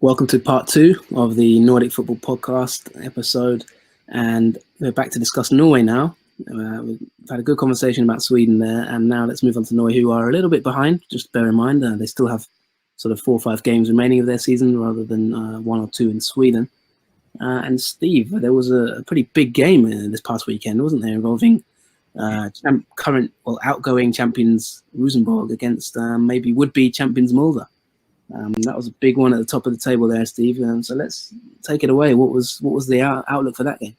Welcome to part 2 of the Nordic Football Podcast episode, and we're back to discuss Norway now. We've had a good conversation about Sweden there, and now let's move on to Norway, who are a little bit behind. Just bear in mind, they still have sort of 4 or 5 games remaining of their season rather than 1 or 2 in Sweden. And Steve, there was a pretty big game this past weekend, wasn't there, involving outgoing champions Rosenborg against maybe would-be champions Molde. That was a big one at the top of the table there, Steve. So let's take it away. What was the outlook for that game?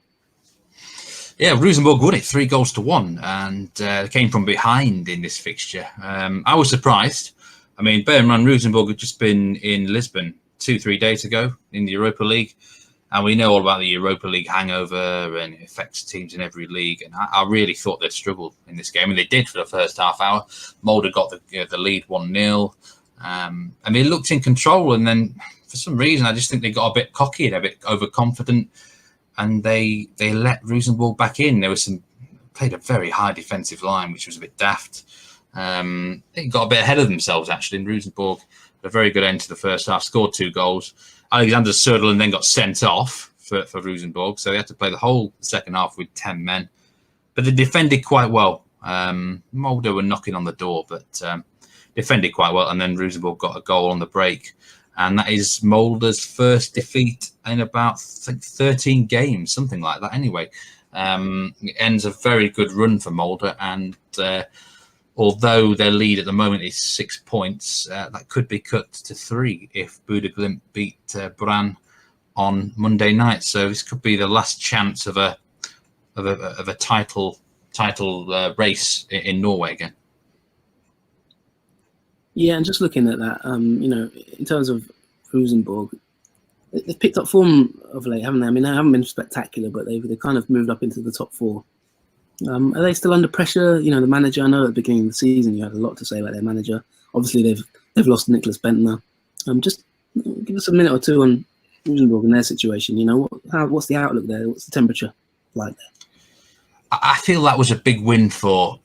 Yeah, Rosenborg won it 3-1, and came from behind in this fixture. I was surprised. I mean, bear in mind, Rosenborg had just been in Lisbon 2-3 days ago in the Europa League, and we know all about the Europa League hangover, and it affects teams in every league. And I really thought they'd struggled in this game, and they did for the first half hour. Molde got the lead 1-0. And they looked in control, and then for some reason I just think they got a bit cocky and a bit overconfident, and they let Rosenborg back in. There was played a very high defensive line, which was a bit daft. They got a bit ahead of themselves actually. And Rosenborg had a very good end to the first half, scored 2 goals. Alexander Söderlund then got sent off for Rosenborg, so they had to play the whole second half with 10 men. But they defended quite well. Molde were knocking on the door, but defended quite well, and then Rosenborg got a goal on the break, and that is Molde's first defeat in about 13 games, something like that. Anyway, it ends a very good run for Molde, and although their lead at the moment is 6 points, that could be cut to 3 if Bodø Glimt beat Brann on Monday night. So this could be the last chance of a title race in Norway again. Yeah, and just looking at that, in terms of Rosenborg, they've picked up form of late, haven't they? I mean, they haven't been spectacular, but they've kind of moved up into the top 4. Are they still under pressure? The manager, I know at the beginning of the season you had a lot to say about their manager. Obviously, they've lost Niklas Bentner. Just give us a minute or two on Rosenborg and their situation. What's the outlook there? What's the temperature like there? I feel that was a big win for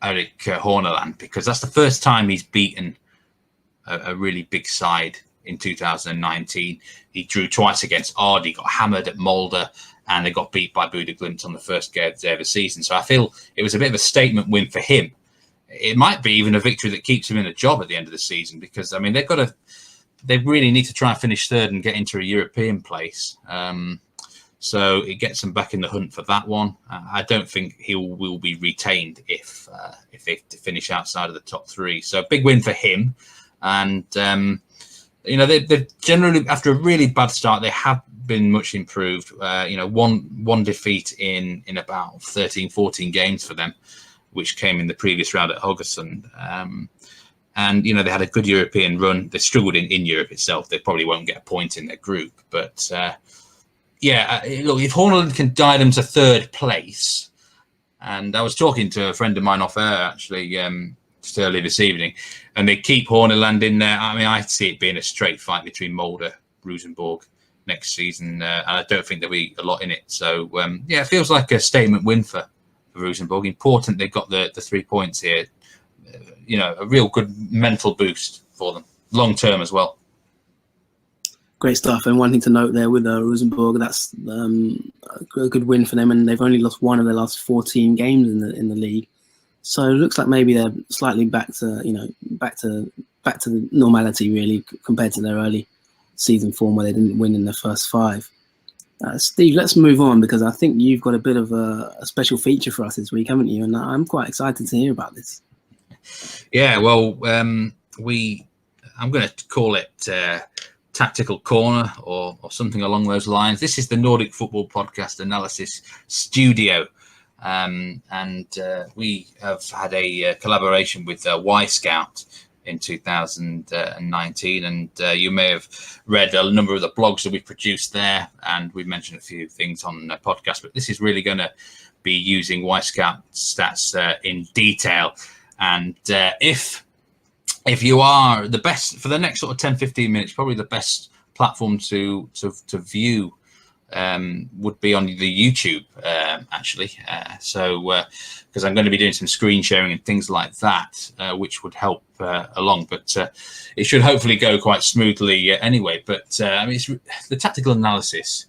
Erik Horneland, because that's the first time he's beaten a really big side in 2019. He drew twice against Ard, he got hammered at Molde, and they got beat by Bodø Glimt on the first day of the season. So I feel it was a bit of a statement win for him. It might be even a victory that keeps him in a job at the end of the season, because I mean they really need to try and finish third and get into a European place. So it gets them back in the hunt for that one. I don't think he will be retained if they finish outside of the top 3. So big win for him. And, they've generally, after a really bad start, they have been much improved. One defeat in about 13, 14 games for them, which came in the previous round at Haugesund. And, they had a good European run. They struggled in Europe itself. They probably won't get a point in their group. But, look, if Horneland can guide them to 3rd place, and I was talking to a friend of mine off air actually just earlier this evening, and they keep Horneland in there. I mean, I see it being a straight fight between Molde, Rosenborg next season, and I don't think there'll be a lot in it. So, it feels like a statement win for Rosenborg. Important they've got the 3 points here. A real good mental boost for them, long term as well. Great stuff. And one thing to note there with Rosenborg, that's a good win for them, and they've only lost 1 of their last 14 games in the league. So it looks like maybe they're slightly back to normality really, compared to their early season form where they didn't win in their first 5. Steve, let's move on, because I think you've got a bit of a special feature for us this week, haven't you? And I'm quite excited to hear about this. Yeah, well, I'm going to call it Tactical Corner or something along those lines. This is the Nordic Football Podcast Analysis Studio, and we have had a collaboration with Wyscout in 2019, and you may have read a number of the blogs that we produced there, and we mentioned a few things on the podcast, but this is really going to be using Wyscout stats in detail. And if you are the best for the next sort of 10-15 minutes, probably the best platform to view would be on the YouTube, actually. Because I'm going to be doing some screen sharing and things like that, which would help along. But it should hopefully go quite smoothly anyway. But I mean, the tactical analysis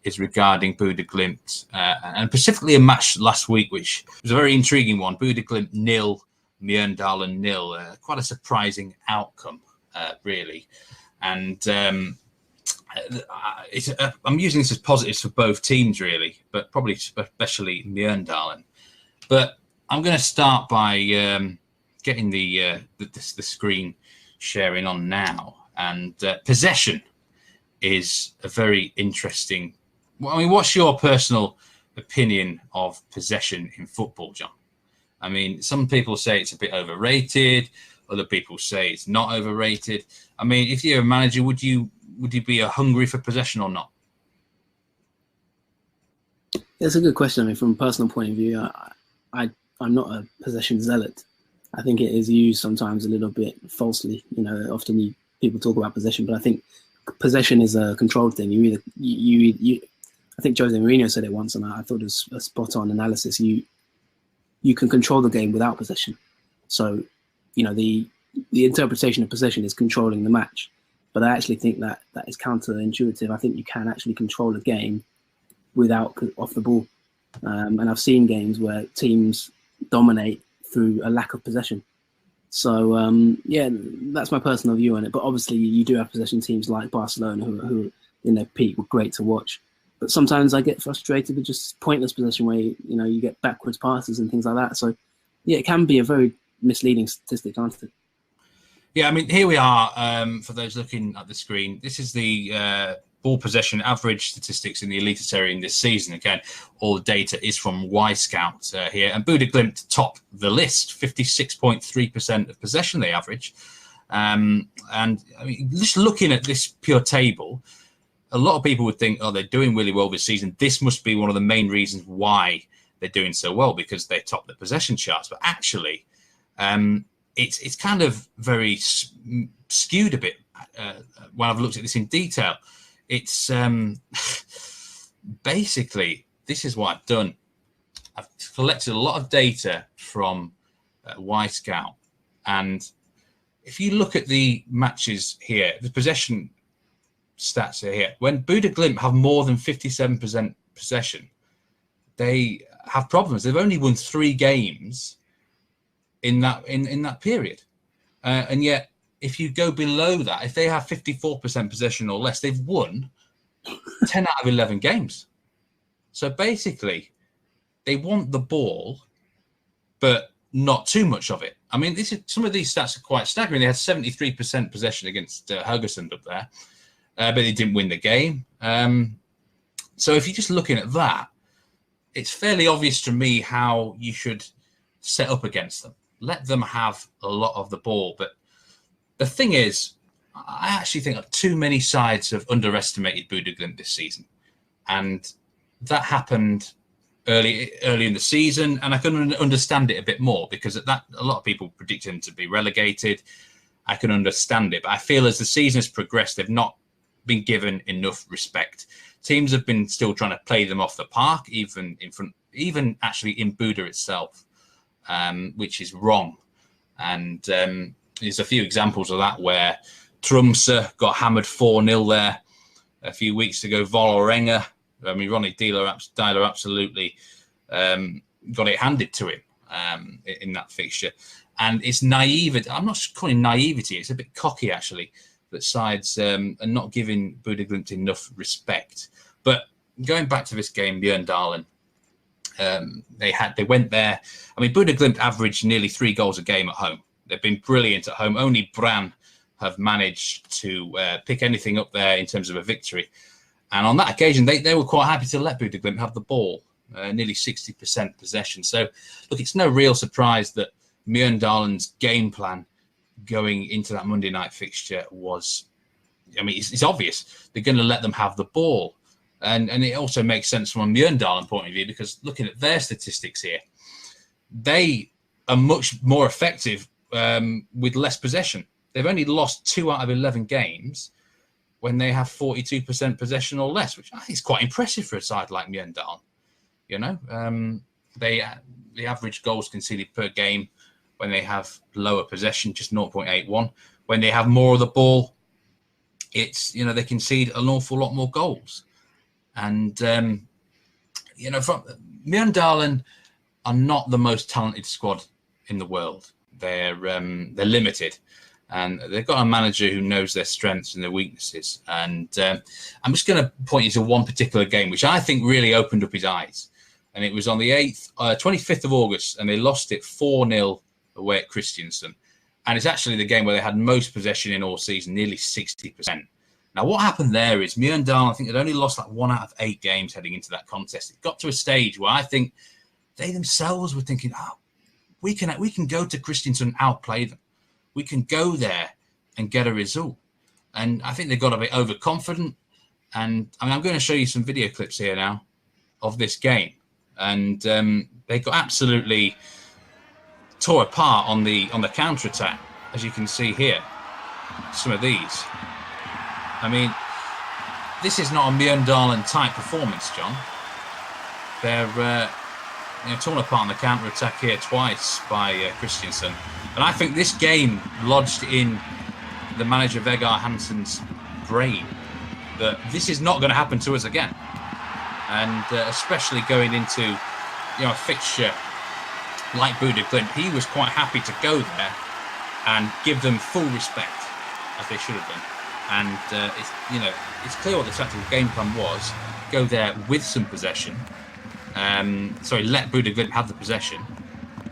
is regarding Bodø Glimt, and specifically a match last week, which was a very intriguing one. Bodø Glimt 0, Mjøndalen 0. Quite a surprising outcome, really. And I'm using this as positives for both teams, really, but probably especially Mjøndalen. But I'm going to start by getting the screen sharing on now. And possession is a very interesting. I mean, what's your personal opinion of possession in football, John? I mean, some people say it's a bit overrated. Other people say it's not overrated. I mean, if you're a manager, would you be hungry for possession or not? It's a good question. I mean, from a personal point of view, I'm not a possession zealot. I think it is used sometimes a little bit falsely. You know, often people talk about possession, but I think possession is a controlled thing. I think Jose Mourinho said it once, and I thought it was a spot-on analysis. You can control the game without possession. So, you know, the interpretation of possession is controlling the match. But I actually think that is counterintuitive. I think you can actually control a game without off the ball. And I've seen games where teams dominate through a lack of possession. So, yeah, that's my personal view on it. But obviously, you do have possession teams like Barcelona who in their peak were great to watch. But sometimes I get frustrated with just pointless possession where, you get backwards passes and things like that. So, yeah, it can be a very misleading statistic, can't it? Yeah, I mean, here we are, for those looking at the screen. This is the ball possession average statistics in the Eliteserien this season. Again, all the data is from Wyscout here. And Bodø Glimt top the list, 56.3% of possession they average. And I mean, just looking at this pure table, a lot of people would think, oh, they're doing really well this season. This must be one of the main reasons why they're doing so well, because they top the possession charts. But actually, it's kind of very skewed a bit when I've looked at this in detail. It's basically, this is what I've done. I've collected a lot of data from Wyscout. And if you look at the matches here, the possession stats are here. When Bodø Glimt have more than 57% possession, they have problems. They've only won 3 games in that period. And yet, if you go below that, if they have 54% possession or less, they've won 10 out of 11 games. So basically, they want the ball, but not too much of it. I mean, some of these stats are quite staggering. They had 73% possession against Haugesund up there, but they didn't win the game. So if you're just looking at that, it's fairly obvious to me how you should set up against them. Let them have a lot of the ball. But the thing is, I actually think that too many sides have underestimated Bodø Glimt this season. And that happened early in the season, and I can understand it a bit more because a lot of people predicted them to be relegated. I can understand it, but I feel as the season has progressed, they've not been given enough respect. Teams have been still trying to play them off the park, even actually in Bodø itself, which is wrong. And there's a few examples of that where Tromsø got hammered 4-0 there a few weeks ago. Vålerenga, I mean, Ronny Deila absolutely got it handed to him in that fixture. And it's naivety. I'm not calling naivety. It's a bit cocky, actually, that sides are not giving Bodø Glimt enough respect. But going back to this game, Mjøndalen, they went there. I mean, Bodø Glimt averaged nearly 3 goals a game at home. They've been brilliant at home. Only Brann have managed to pick anything up there in terms of a victory. And on that occasion, they were quite happy to let Bodø Glimt have the ball, nearly 60% possession. So, look, it's no real surprise that Mjøndalen's game plan going into that Monday night fixture was, I mean, it's obvious. They're going to let them have the ball. And it also makes sense from a Mjøndalen point of view, because looking at their statistics here, they are much more effective with less possession. They've only lost 2 out of 11 games, when they have 42% possession or less, which I think is quite impressive for a side like Mjøndalen. You know, the average goals conceded per game when they have lower possession, just 0.81. When they have more of the ball, it's, you know, they concede an awful lot more goals. And, you know, from Mjøndalen are not the most talented squad in the world. They're limited, and they've got a manager who knows their strengths and their weaknesses. And I'm just going to point you to one particular game, which I think really opened up his eyes. And it was on the 25th of August, and they lost it 4-0 away at Kristiansund. And it's actually the game where they had most possession in all season, nearly 60%. Now, what happened there is Mjøndalen, I think, had only lost like 1 out of 8 games heading into that contest. It got to a stage where I think they themselves were thinking, oh, we can go to Kristiansund and outplay them. We can go there and get a result. And I think they got a bit overconfident. And I mean, I'm going to show you some video clips here now of this game. And they got absolutely tore apart on the counter-attack, as you can see here. Some of these. I mean, this is not a Mjøndalen-type performance, John. They're torn apart on the counter-attack here twice by Kristiansund. And I think this game lodged in the manager Vegard Hansen's brain that this is not going to happen to us again. And especially going into, you know, a fixture like Bodø Glimt, he was quite happy to go there and give them full respect, as they should have done. And it's clear what the tactical game plan was: go there with some possession. Let Bodø Glimt have the possession,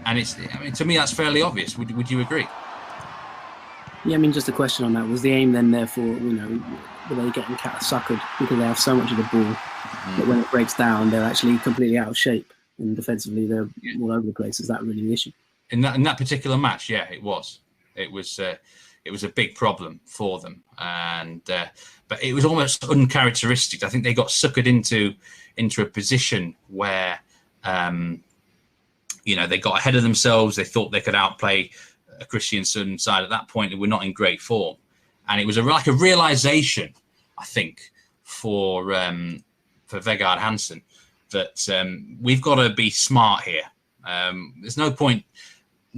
and to me that's fairly obvious. Would you agree? Yeah, I mean, just a question on that: was the aim then, therefore, you know, were they getting suckered because they have so much of the ball that when it breaks down, they're actually completely out of shape, and defensively they're all over the place? Is that really the issue? In that particular match, yeah, it was. It was a big problem for them, and but it was almost uncharacteristic. I think they got suckered into a position where they got ahead of themselves. They thought they could outplay a Kristiansund side at that point. They were not in great form, and it was like a realization, I think, for Vegard Hansen that we've got to be smart here. There's no point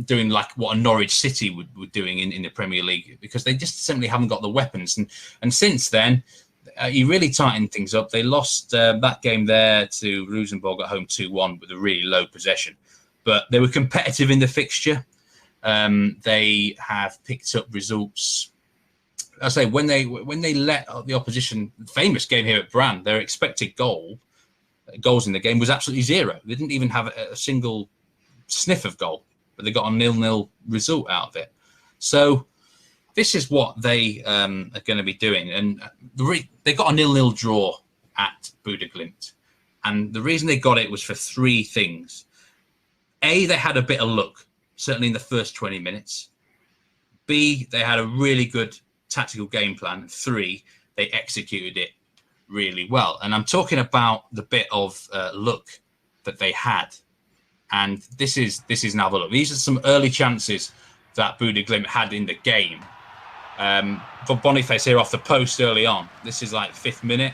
doing like what a Norwich City were doing in the Premier League, because they just simply haven't got the weapons. And since then, he really tightened things up. They lost that game there to Rosenborg at home 2-1 with a really low possession. But they were competitive in the fixture. They have picked up results. I say when they let the opposition, famous game here at Brann, their expected goals in the game was absolutely 0. They didn't even have a single sniff of goal, but they got a 0-0 result out of it. So this is what they are going to be doing. And they got a 0-0 draw at Bodø Glimt. And the reason they got it was for 3 things. A, they had a bit of luck, certainly in the first 20 minutes. B, they had a really good tactical game plan. 3, they executed it really well. And I'm talking about the bit of luck that they had. And this is now the look. These are some early chances that Bodø Glimt had in the game. For Boniface here off the post early on. This is like 5th minute.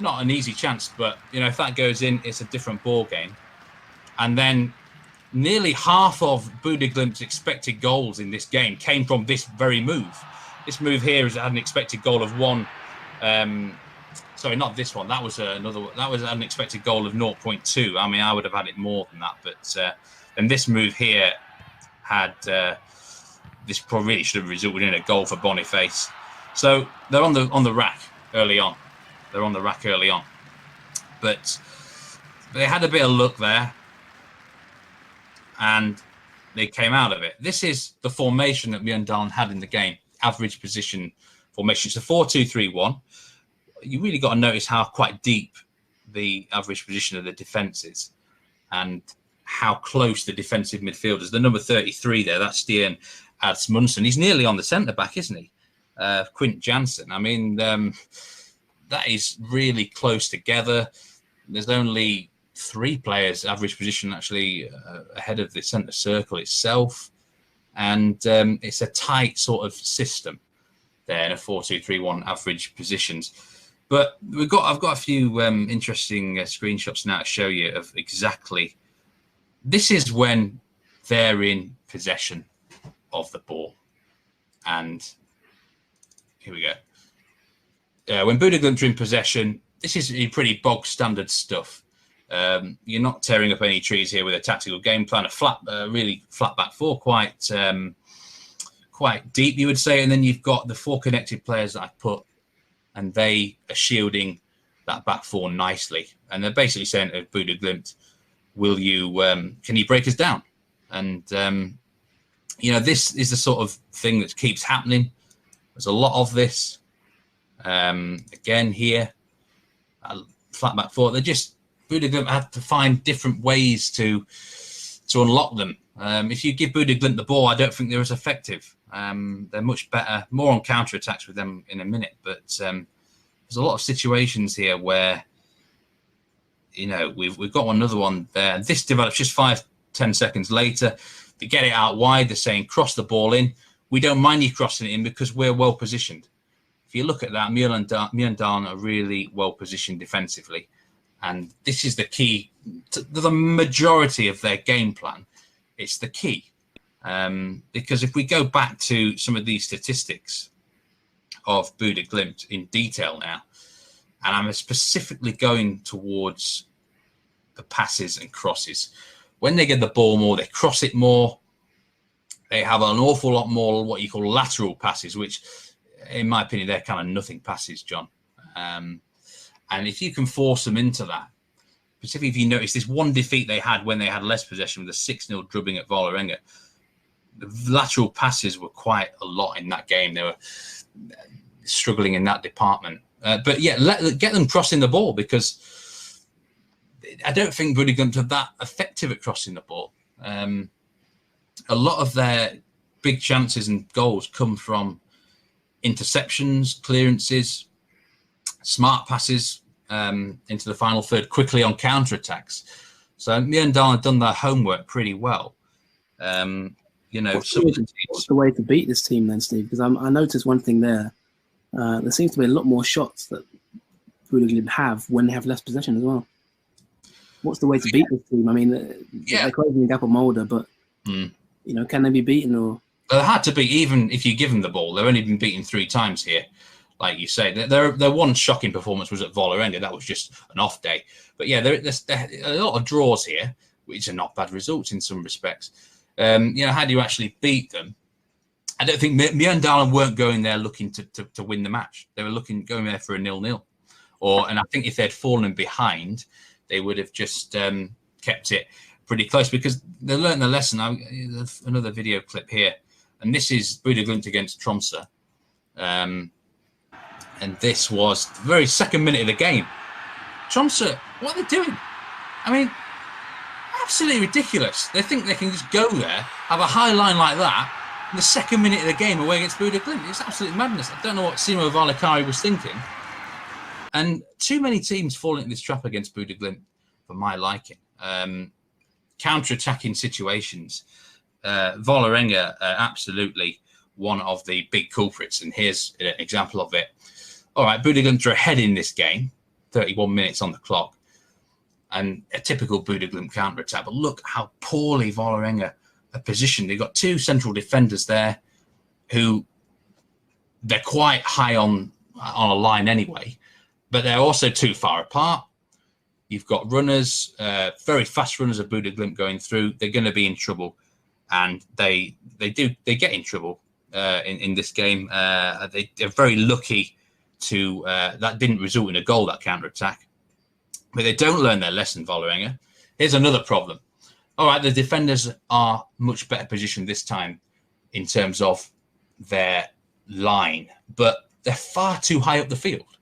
Not an easy chance, but if that goes in, it's a different ball game. And then nearly half of Bodø Glimt's expected goals in this game came from this very move. This move here had an expected goal of 1. Sorry, not this one. That was another. That was an expected goal of 0.2. I mean, I would have had it more than that. But and this move here had this probably should have resulted in a goal for Boniface. So they're on the rack early on. But they had a bit of luck there, and they came out of it. This is the formation that Mjøndalen had in the game. Average position formation. It's a 4-2-3-1. You really got to notice how quite deep the average position of the defence is, and how close the defensive midfielders. The number 33 there, that's Stian Adsmundsen. He's nearly on the centre back, isn't he? Quint Jansen. I mean, that is really close together. There's only 3 players average position actually ahead of the centre circle itself, and it's a tight sort of system. there in a 4-2-3-1 average positions. But I've got a few interesting screenshots now to show you of exactly. This is when they're in possession of the ball, and here we go. When Bodø Glimt are in possession, this is pretty bog standard stuff. You're not tearing up any trees here with a tactical game plan. Really flat back four, quite deep, you would say, and then you've got the four connected players that I've put, and they are shielding that back four nicely. And they're basically saying to Bodø Glimt, can you break us down? And, this is the sort of thing that keeps happening. There's a lot of this. Again, here, flat back four. Bodø Glimt have to find different ways to unlock them. If you give Bodø Glimt the ball, I don't think they're as effective. They're much better, more on counter-attacks with them in a minute. But there's a lot of situations here where, we've got another one there. This develops just 5-10 seconds later. They get it out wide. They're saying, cross the ball in. We don't mind you crossing it in because we're well positioned. If you look at that, Mjøndalen are really well positioned defensively. And this is the key to the majority of their game plan. It's the key. Because if we go back to some of these statistics of Bodø Glimt in detail now, and I'm specifically going towards the passes and crosses. When they get the ball more, they cross it more. They have an awful lot more what you call lateral passes, which, in my opinion, they're kind of nothing passes, John. And if you can force them into that, particularly if you notice this one defeat they had when they had less possession with a 6-0 drubbing at Vålerenga, the lateral passes were quite a lot in that game. They were struggling in that department. But yeah, get them crossing the ball, because I don't think Bodø Glimt are that effective at crossing the ball. A lot of their big chances and goals come from interceptions, clearances, smart passes into the final third quickly on counter-attacks. So Mjøndalen have done their homework pretty well. What's the way to beat this team then, Steve? Because I noticed one thing there. There seems to be a lot more shots that Bodø Glimt have when they have less possession as well. What's the way to beat this team? I mean, they're closing the gap on Molde, but can they be beaten? Or they're hard to beat, even if you give them the ball. They've only been beaten 3 times here, like you say. Their one shocking performance was at Vålerenga. That was just an off day. But yeah, there's a lot of draws here, which are not bad results in some respects. How do you actually beat them? I don't think Mjøndalen weren't going there looking to win the match. They were going there for a 0-0. And I think if they'd fallen behind, they would have just kept it pretty close, because they learned the lesson. Another video clip here. And this is Bodø Glimt against Tromsø. And this was the very second minute of the game. Tromsø, what are they doing? I mean, absolutely ridiculous. They think they can just go there, have a high line like that, in the second minute of the game away against Bodø Glimt. It's absolute madness. I don't know what Simo Valakari was thinking. And too many teams fall into this trap against Bodø Glimt for my liking. Counter-attacking situations. Vålerenga are absolutely one of the big culprits, and here's an example of it. All right, Bodø Glimt are ahead in this game, 31 minutes on the clock, and a typical Bodø Glimt counter-attack. But look how poorly Vålerenga are positioned. They've got 2 central defenders there who they're quite high on a line anyway, but they're also too far apart. You've got runners, very fast runners of Bodø Glimt going through. They're going to be in trouble, and they get in trouble in this game. They're very lucky to that didn't result in a goal, that counter-attack. But they don't learn their lesson, Vålerenga. Here's another problem. All right, the defenders are much better positioned this time in terms of their line, but they're far too high up the field.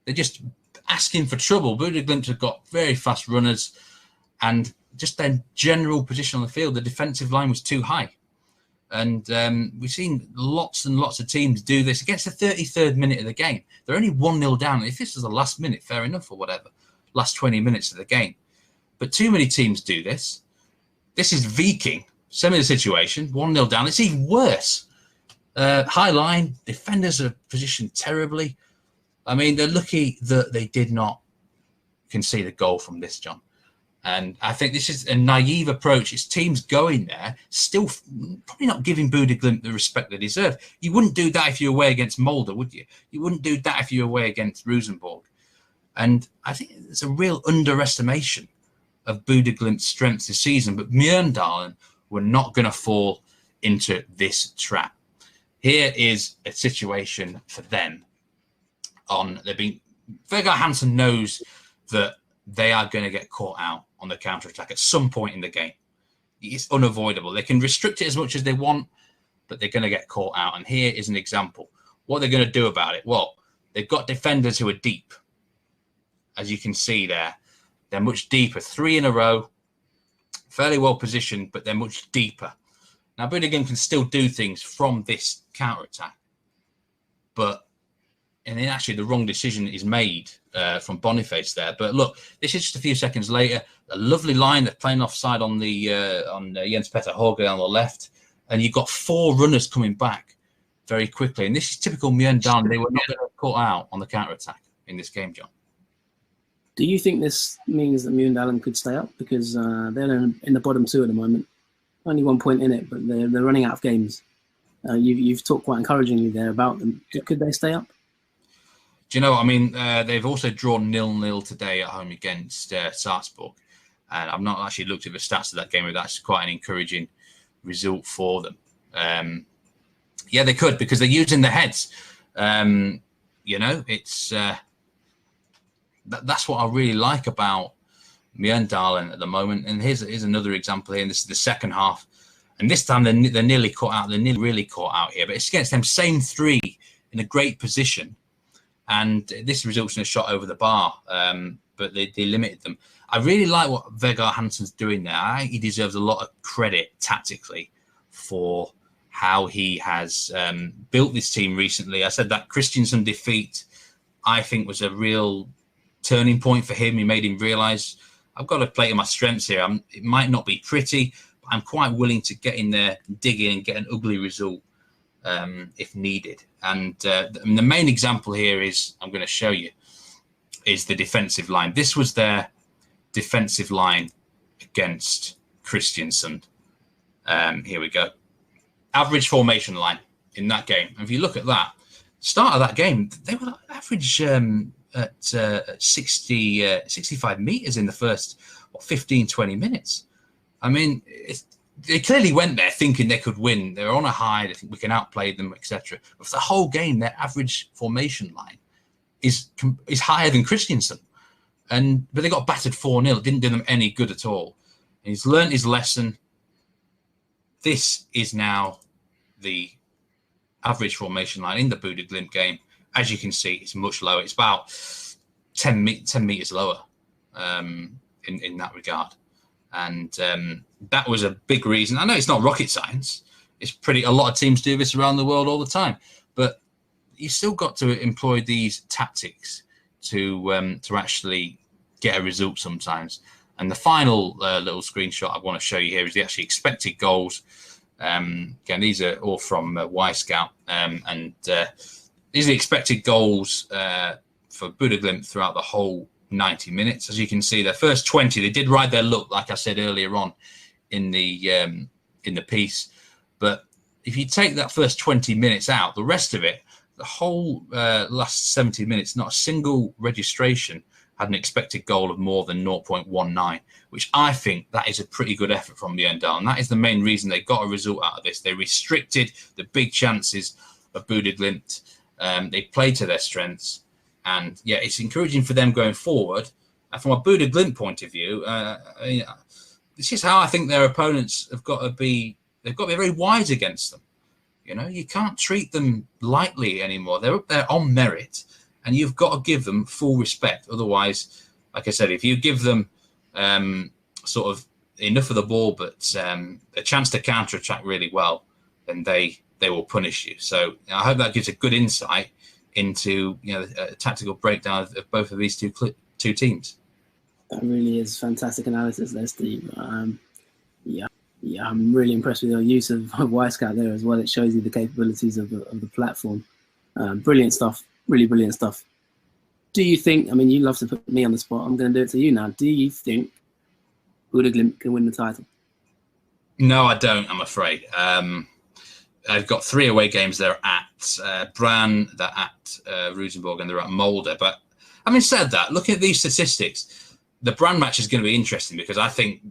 They're just asking for trouble. Bodø Glimt have got very fast runners, and just their general position on the field, the defensive line was too high. And we've seen lots and lots of teams do this. It gets the 33rd minute of the game. They're only 1-0 down. If this was the last minute, fair enough, or whatever, last 20 minutes of the game. But too many teams do this. This is Viking, similar situation, 1-0 down. It's even worse. High line, defenders are positioned terribly. I mean, they're lucky that they did not concede a goal from this, John. And I think this is a naive approach. It's teams going there, still probably not giving Bodø Glimt the respect they deserve. You wouldn't do that if you were away against Molde, would you? You wouldn't do that if you were away against Rosenborg. And I think it's a real underestimation of Bodø Glimt's strength this season. But Mjøndalen were not going to fall into this trap. Here is a situation for them. Vegard Hansen knows that they are going to get caught out on the counter-attack at some point in the game. It's unavoidable. They can restrict it as much as they want, but they're going to get caught out. And here is an example. What they're going to do about it? Well, they've got defenders who are deep. As you can see there, they're much deeper. 3 in a row, fairly well positioned, but they're much deeper. Now, Bodø Glimt can still do things from this counter-attack, and then actually the wrong decision is made from Boniface there. But look, this is just a few seconds later. A lovely line. They're playing offside on Jens Petter Hauge on the left, and you've got 4 runners coming back very quickly. And this is typical Mjøndalen. They were not going to caught out on the counter-attack in this game, John. Do you think this means that Mjøndalen could stay up? Because they're in the bottom 2 at the moment. Only 1 point in it, but they're running out of games. You've talked quite encouragingly there about them. Could they stay up? Do you know, I mean, they've also drawn 0-0 today at home against Salzburg. And I've not actually looked at the stats of that game, but that's quite an encouraging result for them. Yeah, they could, because they're using their heads. It's that's what I really like about Mjøndalen at the moment. And here's another example here. And this is the second half. And this time they're nearly caught out. They're nearly really caught out here. But it's against them same 3 in a great position. And this results in a shot over the bar. But they limited them. I really like what Vegard Hansen's doing there. I think he deserves a lot of credit tactically for how he has built this team recently. I said that Kristiansand defeat, I think, was a real turning point for him. He made him realise, I've got to play to my strengths here. It might not be pretty, but I'm quite willing to get in there, dig in, and get an ugly result if needed. And the main example here is, I'm going to show you, is the defensive line. This was their defensive line against Kristiansand. Here we go. Average formation line in that game. And if you look at that, start of that game, they were average at 65 meters in the first 15, 20 minutes. I mean, they clearly went there thinking they could win. They're on a high. They think we can outplay them, etc. But for the whole game, their average formation line is higher than Kristiansand. But they got battered 4-0. It didn't do them any good at all. And he's learned his lesson. This is now the average formation line in the Bodø Glimt game. As you can see, it's much lower. It's about 10 meters lower in that regard. And that was a big reason. I know it's not rocket science. A lot of teams do this around the world all the time. But you still got to employ these tactics to actually get a result sometimes. And the final little screenshot I want to show you here is the actually expected goals. Again, these are all from Wyscout. These are the expected goals for Bodø Glimt throughout the whole 90 minutes. As you can see, their first 20, they did ride their luck, like I said earlier on in the piece. But if you take that first 20 minutes out, the rest of it, the whole last 70 minutes, not a single registration had an expected goal of more than 0.19, which I think that is a pretty good effort from Mjøndalen. That is the main reason they got a result out of this. They restricted the big chances of Bodø Glimt. They played to their strengths. And yeah, it's encouraging for them going forward. And from a Bodø Glimt point of view, this is how I think their opponents have got to be. They've got to be very wise against them. You know, you can't treat them lightly anymore. They're up there on merit, and you've got to give them full respect. Otherwise, like I said, if you give them sort of enough of the ball, but a chance to counter-attack really well, then they will punish you. So I hope that gives a good insight into a tactical breakdown of both of these two teams. That really is fantastic analysis there, Steve. Yeah, Yeah, I'm really impressed with your use of Wyscout there as well. It shows you the capabilities of the platform. Brilliant stuff, really brilliant stuff. Do you think, I mean, you love to put me on the spot, I'm going to do it to you now. Do you think Bodø Glimt can win the title? No, I don't, I'm afraid. I've got 3 away games. They're at Brann, they're at Rosenborg, and they're at Molde. But having said that, looking at these statistics, the Brann match is going to be interesting because I think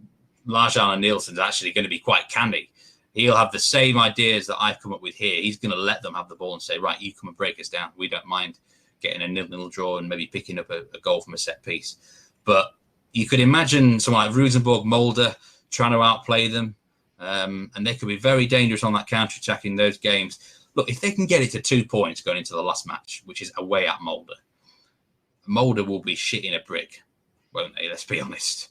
Lars-Arne Nielsen is actually going to be quite canny. He'll have the same ideas that I've come up with here. He's going to let them have the ball and say, right, you come and break us down. We don't mind getting a 0-0 draw and maybe picking up a goal from a set piece. But you could imagine someone like Rosenborg, Molde trying to outplay them. And they could be very dangerous on that counter-attack in those games. Look, if they can get it to 2 points going into the last match, which is away at Molde, Molde will be shitting a brick, won't they? Let's be honest.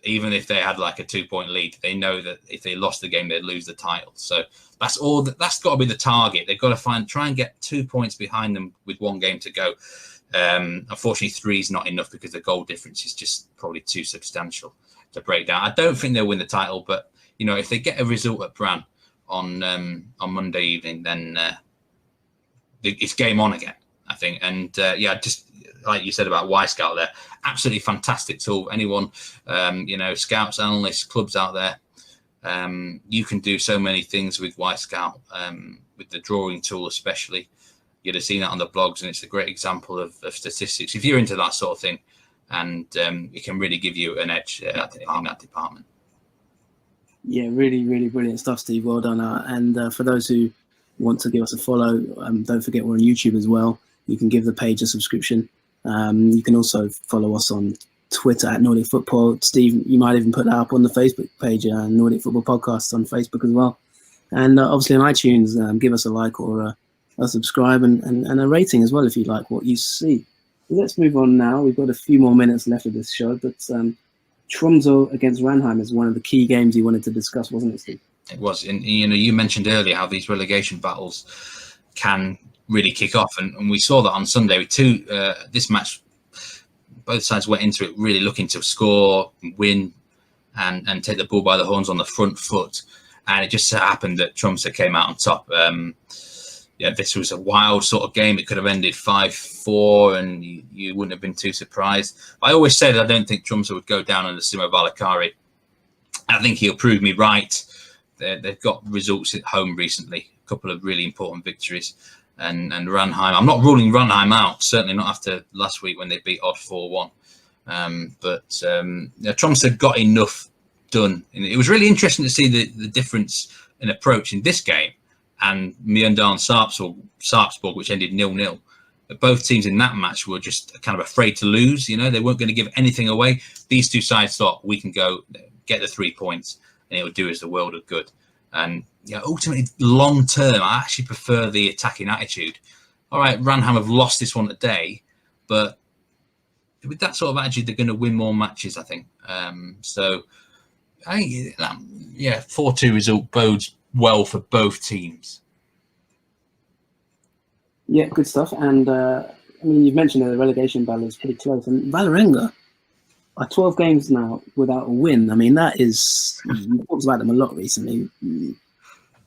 Even if they had like a 2-point lead, they know that if they lost the game, they'd lose the title. So that's all. That's got to be the target. They've got to try and get 2 points behind them with 1 game to go. Unfortunately, 3 is not enough because the goal difference is just probably too substantial to break down. I don't think they'll win the title, but you know, if they get a result at Brann on Monday evening, then it's game on again, I think. And just like you said about Wyscout there, absolutely fantastic tool. Anyone, scouts, analysts, clubs out there, you can do so many things with Wyscout, with the drawing tool especially. You'd have seen that on the blogs, and it's a great example of statistics. If you're into that sort of thing, and it can really give you an edge in that department. Yeah, really, really brilliant stuff, Steve. Well done. And for those who want to give us a follow, don't forget we're on YouTube as well. You can give the page a subscription. You can also follow us on Twitter at Nordic Football. Steve, you might even put that up on the Facebook page, Nordic Football Podcast on Facebook as well. And obviously on iTunes, give us a like or a subscribe and a rating as well if you like what you see. Let's move on now. We've got a few more minutes left of this show, but Tromsø against Ranheim is one of the key games you wanted to discuss, wasn't it, Steve? It was. And you mentioned earlier how these relegation battles can really kick off, and we saw that on Sunday with this match. Both sides went into it really looking to score, win, and take the bull by the horns on the front foot. And it just so happened that Tromsø came out on top. This was a wild sort of game. It could have ended 5-4, and you wouldn't have been too surprised. I always said I don't think Tromsø would go down under Simo Valakari. I think he'll prove me right. They've got results at home recently, a couple of really important victories. And Ranheim, I'm not ruling Ranheim out, certainly not after last week when they beat Odd 4-1. Tromsø got enough done. And it was really interesting to see the difference in approach in this game and Mjøndalen Sarpsborg, which ended 0-0. Both teams in that match were just kind of afraid to lose. They weren't going to give anything away. These two sides thought, we can go get the 3 points and it would do us the world of good. And ultimately, long term, I actually prefer the attacking attitude. All right, Ranheim have lost this one today, but with that sort of attitude, they're going to win more matches, I think. So, I think, 4-2 result bodes well for both teams. Yeah, good stuff. And you've mentioned that the relegation battle is pretty close. And Vålerenga are 12 games now without a win. I mean, that is, we talked about them a lot recently.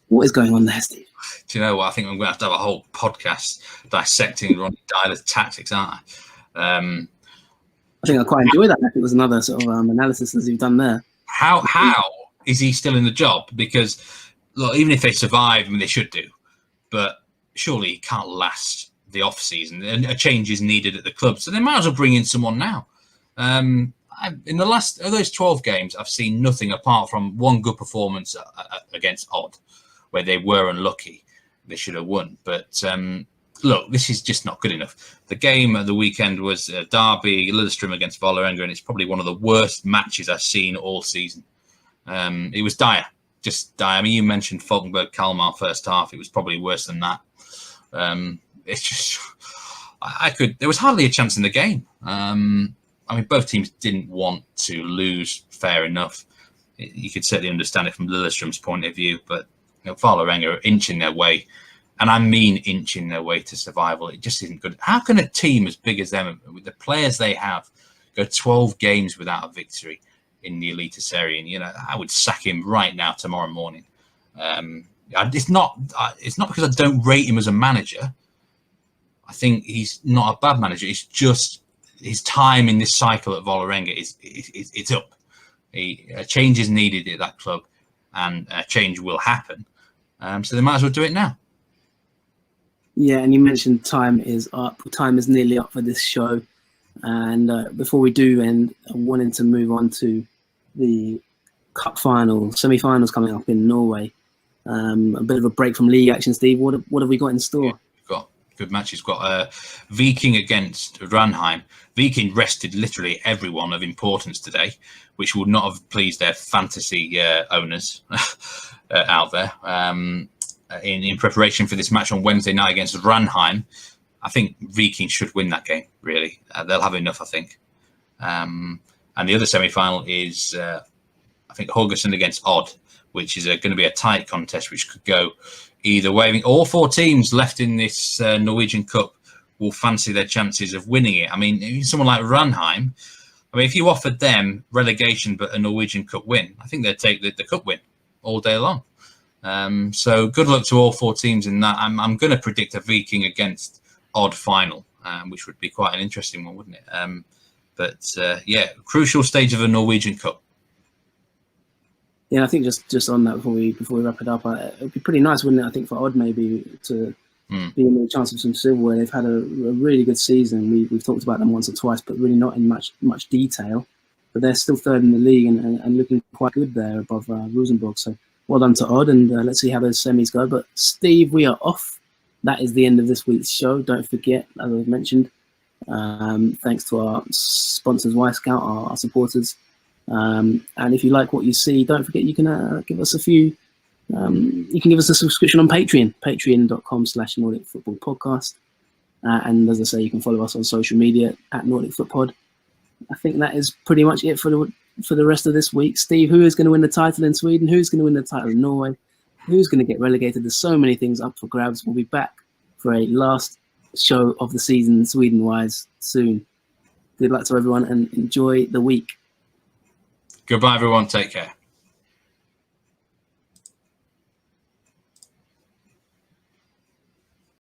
What is going on there, Steve? Do you know what? I think I'm going to have a whole podcast dissecting Ronnie Dyler's tactics, aren't I? I think I quite enjoy that. If it was another sort of analysis as you've done there. How is he still in the job? Because, look, even if they survive, they should do. But surely he can't last the off-season. And a change is needed at the club. So they might as well bring in someone now. In the last of those 12 games, I've seen nothing apart from one good performance against Odd, where they were unlucky. They should have won. But look, this is just not good enough. The game at the weekend was Derby, Lillestrøm against Vålerenga, and it's probably one of the worst matches I've seen all season. It was dire, just dire. You mentioned Falkenberg Kalmar first half. It was probably worse than that. It's just, there was hardly a chance in the game. Both teams didn't want to lose, fair enough. You could certainly understand it from Lillestrøm's point of view, but Vålerenga are inching their way, and I mean inching their way to survival. It just isn't good. How can a team as big as them, with the players they have, go 12 games without a victory? in the Eliteserien. You know, I would sack him right now tomorrow morning. It's not because I don't rate him as a manager. I think he's not a bad manager. It's just his time in this cycle at Vålerenga it's up. A change is needed at that club, and a change will happen. So they might as well do it now. Yeah, and you mentioned time is up. Time is nearly up for this show. And before we do end, I wanted to move on to the cup final, semi-finals coming up in Norway. A bit of a break from league action, Steve. What have we got in store? Yeah, we've got good matches. We've got Viking against Ranheim. Viking rested literally everyone of importance today, which would not have pleased their fantasy owners out there. In preparation for this match on Wednesday night against Ranheim, I think Viking should win that game, really. They'll have enough, I think. And the other semi-final is, I think, Haugesund against Odd, which is going to be a tight contest, which could go either way. I mean, all 4 teams left in this Norwegian Cup will fancy their chances of winning it. I mean, someone like Ranheim, I mean, if you offered them relegation but a Norwegian Cup win, I think they'd take the cup win all day long. So good luck to all 4 teams in that. I'm going to predict a Viking against Odd final, which would be quite an interesting one, wouldn't it? But crucial stage of a Norwegian Cup. Yeah, I think just on that before we wrap it up, it'd be pretty nice, wouldn't it? I think for Odd maybe to be in the chance of some silverware. They've had a really good season. We've talked about them once or twice, but really not in much detail. But they're still third in the league and looking quite good there above Rosenborg. So well done to Odd, and let's see how those semis go. But Steve, we are off. That is the end of this week's show. Don't forget, as I've mentioned, thanks to our sponsors, Wyscout, our supporters. And if you like what you see, don't forget you can give us a few. You can give us a subscription on Patreon, patreon.com/Nordic Football Podcast. And as I say, you can follow us on social media at Nordic Foot Pod. I think that is pretty much it for the rest of this week. Steve, who is going to win the title in Sweden? Who's going to win the title in Norway? Who's going to get relegated? There's so many things up for grabs. We'll be back for a last show of the season, Sweden-wise, soon. Good luck to everyone and enjoy the week. Goodbye, everyone. Take care.